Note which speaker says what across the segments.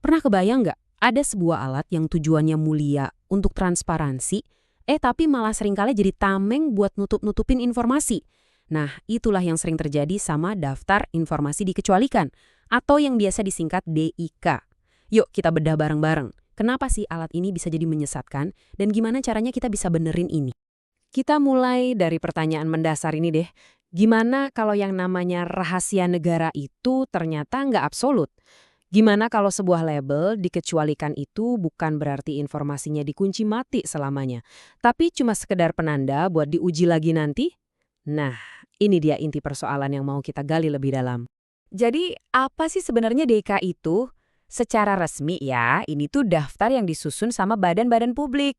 Speaker 1: Pernah kebayang nggak ada sebuah alat yang tujuannya mulia untuk transparansi, tapi malah seringkali jadi tameng buat nutup-nutupin informasi? Nah, itulah yang sering terjadi sama daftar informasi dikecualikan, atau yang biasa disingkat DIK. Yuk kita bedah bareng-bareng. Kenapa sih alat ini bisa jadi menyesatkan, dan gimana caranya kita bisa benerin ini? Kita mulai dari pertanyaan mendasar ini deh. Gimana kalau yang namanya rahasia negara itu ternyata nggak absolut? Gimana kalau sebuah label dikecualikan itu bukan berarti informasinya dikunci mati selamanya, tapi cuma sekedar penanda buat diuji lagi nanti? Nah, ini dia inti persoalan yang mau kita gali lebih dalam. Jadi, apa sih sebenarnya DK itu? Secara resmi ya, ini tuh daftar yang disusun sama badan-badan publik.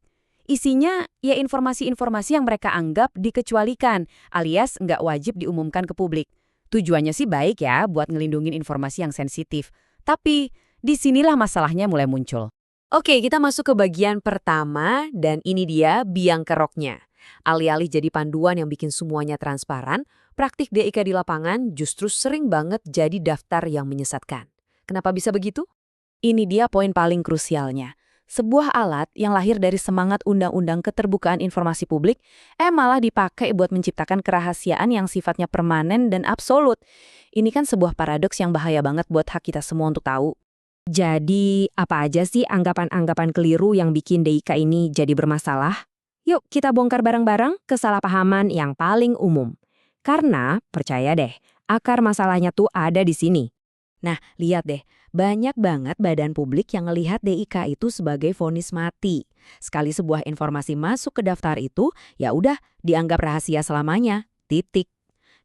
Speaker 1: Isinya ya informasi-informasi yang mereka anggap dikecualikan, alias nggak wajib diumumkan ke publik. Tujuannya sih baik ya, buat ngelindungin informasi yang sensitif. Tapi, disinilah masalahnya mulai muncul. Oke, kita masuk ke bagian pertama, dan ini dia biang keroknya. Alih-alih jadi panduan yang bikin semuanya transparan, praktik DIK di lapangan justru sering banget jadi daftar yang menyesatkan. Kenapa bisa begitu? Ini dia poin paling krusialnya. Sebuah alat yang lahir dari semangat Undang-Undang Keterbukaan Informasi Publik, malah dipakai buat menciptakan kerahasiaan yang sifatnya permanen dan absolut. Ini kan sebuah paradoks yang bahaya banget buat hak kita semua untuk tahu. Jadi, apa aja sih anggapan-anggapan keliru yang bikin DIK ini jadi bermasalah? Yuk kita bongkar bareng-bareng kesalahpahaman yang paling umum. Karena, percaya deh, akar masalahnya tuh ada di sini. Nah, lihat deh, banyak banget badan publik yang ngelihat DIK itu sebagai vonis mati. Sekali sebuah informasi masuk ke daftar itu, ya udah dianggap rahasia selamanya. Titik.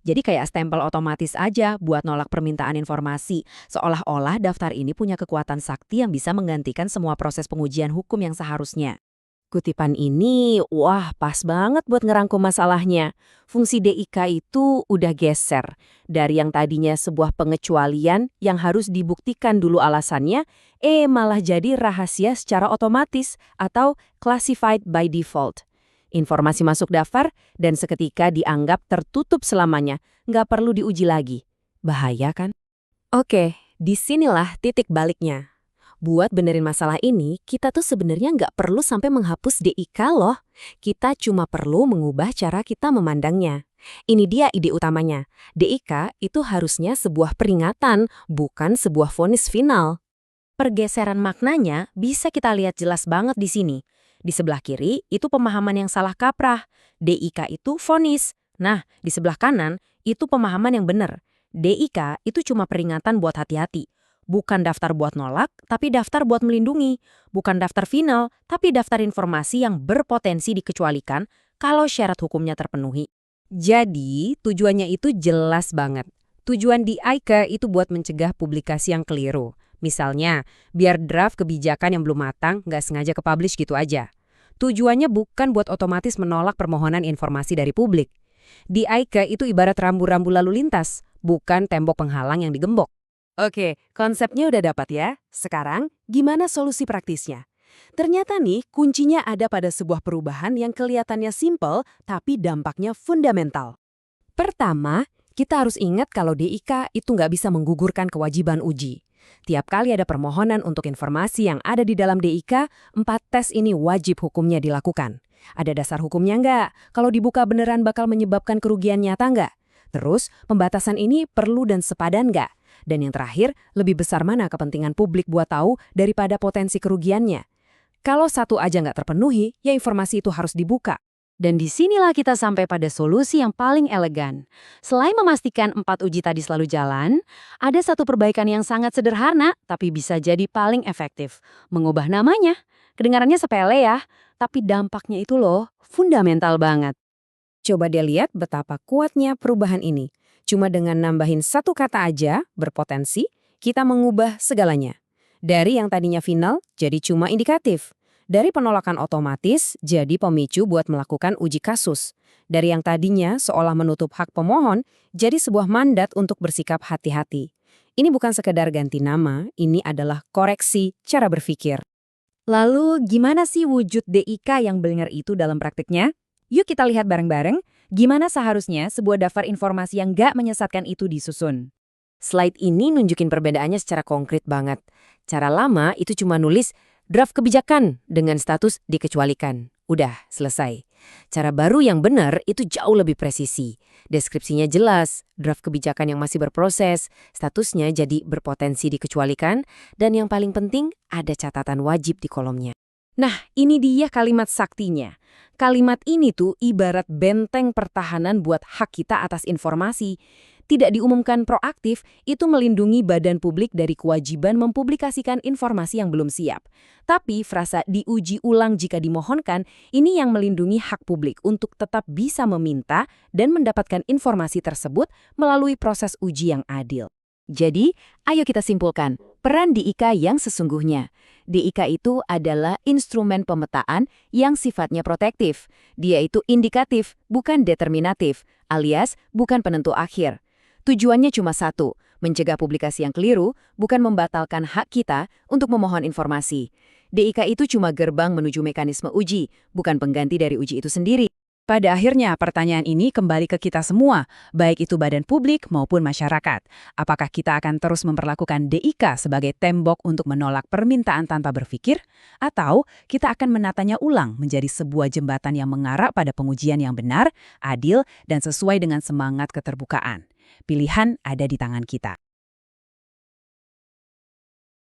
Speaker 1: Jadi kayak stempel otomatis aja buat nolak permintaan informasi, seolah-olah daftar ini punya kekuatan sakti yang bisa menggantikan semua proses pengujian hukum yang seharusnya. Kutipan ini, wah pas banget buat ngerangkum masalahnya. Fungsi DIK itu udah geser. Dari yang tadinya sebuah pengecualian yang harus dibuktikan dulu alasannya, malah jadi rahasia secara otomatis atau classified by default. Informasi masuk daftar dan seketika dianggap tertutup selamanya, nggak perlu diuji lagi. Bahaya kan? Oke, disinilah titik baliknya. Buat benerin masalah ini, kita tuh sebenarnya nggak perlu sampai menghapus DIK loh. Kita cuma perlu mengubah cara kita memandangnya. Ini dia ide utamanya. DIK itu harusnya sebuah peringatan, bukan sebuah vonis final. Pergeseran maknanya bisa kita lihat jelas banget di sini. Di sebelah kiri itu pemahaman yang salah kaprah. DIK itu vonis. Nah, di sebelah kanan itu pemahaman yang benar. DIK itu cuma peringatan buat hati-hati. Bukan daftar buat nolak, tapi daftar buat melindungi. Bukan daftar final, tapi daftar informasi yang berpotensi dikecualikan kalau syarat hukumnya terpenuhi. Jadi, tujuannya itu jelas banget. Tujuan DIK itu buat mencegah publikasi yang keliru. Misalnya, biar draft kebijakan yang belum matang nggak sengaja ke-publish gitu aja. Tujuannya bukan buat otomatis menolak permohonan informasi dari publik. DIK itu ibarat rambu-rambu lalu lintas, bukan tembok penghalang yang digembok. Oke, konsepnya udah dapat ya. Sekarang, gimana solusi praktisnya? Ternyata nih, kuncinya ada pada sebuah perubahan yang kelihatannya simpel, tapi dampaknya fundamental. Pertama, kita harus ingat kalau DIK itu nggak bisa menggugurkan kewajiban uji. Tiap kali ada permohonan untuk informasi yang ada di dalam DIK, 4 tes ini wajib hukumnya dilakukan. Ada dasar hukumnya nggak? Kalau dibuka beneran bakal menyebabkan kerugian nyata nggak? Terus, pembatasan ini perlu dan sepadan nggak? Dan yang terakhir, lebih besar mana kepentingan publik buat tahu daripada potensi kerugiannya? Kalau satu aja nggak terpenuhi, ya informasi itu harus dibuka. Dan disinilah kita sampai pada solusi yang paling elegan. Selain memastikan 4 uji tadi selalu jalan, ada satu perbaikan yang sangat sederhana, tapi bisa jadi paling efektif. Mengubah namanya. Kedengarannya sepele ya, tapi dampaknya itu loh, fundamental banget. Coba deh lihat betapa kuatnya perubahan ini. Cuma dengan nambahin satu kata aja, berpotensi, kita mengubah segalanya. Dari yang tadinya final, jadi cuma indikatif. Dari penolakan otomatis, jadi pemicu buat melakukan uji kasus. Dari yang tadinya seolah menutup hak pemohon, jadi sebuah mandat untuk bersikap hati-hati. Ini bukan sekedar ganti nama, ini adalah koreksi cara berpikir. Lalu, gimana sih wujud DIK yang benar itu dalam praktiknya? Yuk kita lihat bareng-bareng, gimana seharusnya sebuah daftar informasi yang nggak menyesatkan itu disusun. Slide ini nunjukin perbedaannya secara konkret banget. Cara lama itu cuma nulis draft kebijakan dengan status dikecualikan. Udah, selesai. Cara baru yang benar itu jauh lebih presisi. Deskripsinya jelas, draft kebijakan yang masih berproses, statusnya jadi berpotensi dikecualikan, dan yang paling penting ada catatan wajib di kolomnya. Nah, ini dia kalimat saktinya. Kalimat ini tuh ibarat benteng pertahanan buat hak kita atas informasi. Tidak diumumkan proaktif, itu melindungi badan publik dari kewajiban mempublikasikan informasi yang belum siap. Tapi frasa diuji ulang jika dimohonkan, ini yang melindungi hak publik untuk tetap bisa meminta dan mendapatkan informasi tersebut melalui proses uji yang adil. Jadi, ayo kita simpulkan peran DIK yang sesungguhnya. DIK itu adalah instrumen pemetaan yang sifatnya protektif. Dia itu indikatif, bukan determinatif, alias bukan penentu akhir. Tujuannya cuma satu, mencegah publikasi yang keliru, bukan membatalkan hak kita untuk memohon informasi. DIK itu cuma gerbang menuju mekanisme uji, bukan pengganti dari uji itu sendiri.
Speaker 2: Pada akhirnya, pertanyaan ini kembali ke kita semua, baik itu badan publik maupun masyarakat. Apakah kita akan terus memperlakukan DIK sebagai tembok untuk menolak permintaan tanpa berpikir? Atau kita akan menatanya ulang menjadi sebuah jembatan yang mengarah pada pengujian yang benar, adil, dan sesuai dengan semangat keterbukaan? Pilihan ada di tangan kita.